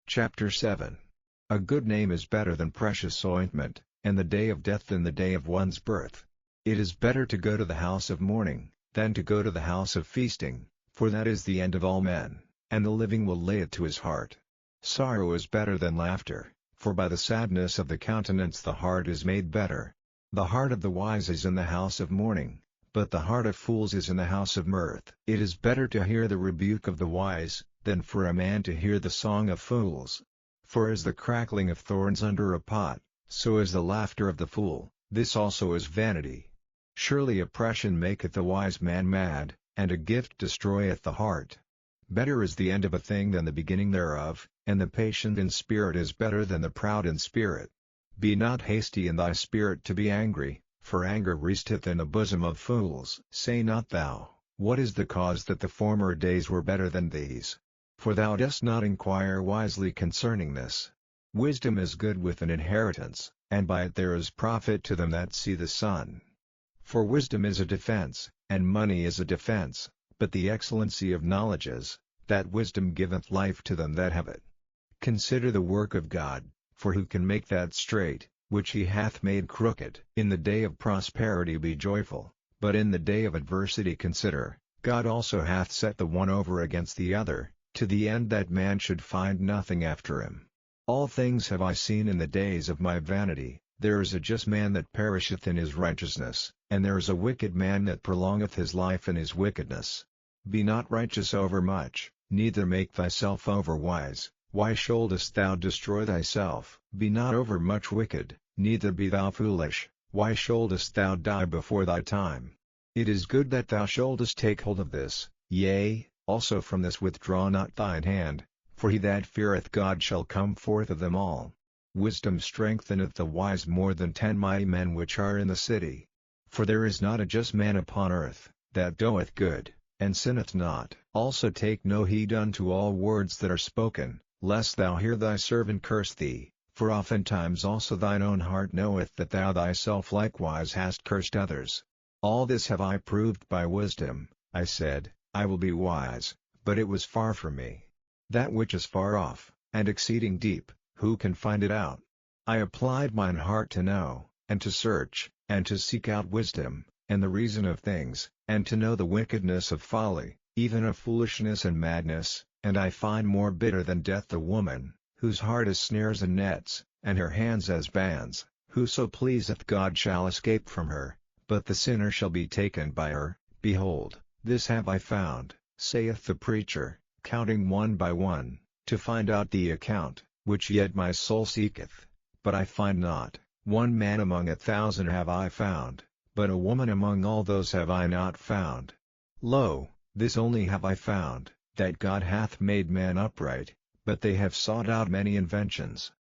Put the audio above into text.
Chapter 7. A good name is better than precious ointment, and the day of death than the day of one's birth. It is better to go to the house of mourning, than to go to the house of feasting, for that is the end of all men, and the living will lay it to his heart. Sorrow is better than laughter, for by the sadness of the countenance the heart is made better. The heart of the wise is in the house of mourning, but the heart of fools is in the house of mirth. It is better to hear the rebuke of the wise, than for a man to hear the song of fools. For as the crackling of thorns under a pot, so is the laughter of the fool, this also is vanity. Surely oppression maketh the wise man mad, and a gift destroyeth the heart. Better is the end of a thing than the beginning thereof, and the patient in spirit is better than the proud in spirit. Be not hasty in thy spirit to be angry, for anger resteth in the bosom of fools. Say not thou, what is the cause that the former days were better than these? For thou dost not inquire wisely concerning this. Wisdom is good with an inheritance, and by it there is profit to them that see the sun. For wisdom is a defense, and money is a defense, but the excellency of knowledge is, that wisdom giveth life to them that have it. Consider the work of God, for who can make that straight, which he hath made crooked? In the day of prosperity be joyful, but in the day of adversity consider, God also hath set the one over against the other, to the end that man should find nothing after him. All things have I seen in the days of my vanity. There is a just man that perisheth in his righteousness, and there is a wicked man that prolongeth his life in his wickedness. Be not righteous overmuch, neither make thyself overwise. Why shouldest thou destroy thyself? Be not overmuch wicked, neither be thou foolish. Why shouldest thou die before thy time? It is good that thou shouldest take hold of this, yea, also from this withdraw not thine hand, for he that feareth God shall come forth of them all. Wisdom strengtheneth the wise more than 10 mighty men which are in the city. For there is not a just man upon earth, that doeth good, and sinneth not. Also take no heed unto all words that are spoken, lest thou hear thy servant curse thee, for oftentimes also thine own heart knoweth that thou thyself likewise hast cursed others. All this have I proved by wisdom. I said, I will be wise, but it was far from me. That which is far off, and exceeding deep, who can find it out? I applied mine heart to know, and to search, and to seek out wisdom, and the reason of things, and to know the wickedness of folly, even of foolishness and madness, and I find more bitter than death the woman, whose heart is snares and nets, and her hands as bands. Whoso pleaseth God shall escape from her, but the sinner shall be taken by her. Behold, this have I found, saith the preacher, counting one by one, to find out the account, which yet my soul seeketh, but I find not. One man among 1,000 have I found, but a woman among all those have I not found. Lo, this only have I found, that God hath made man upright, but they have sought out many inventions,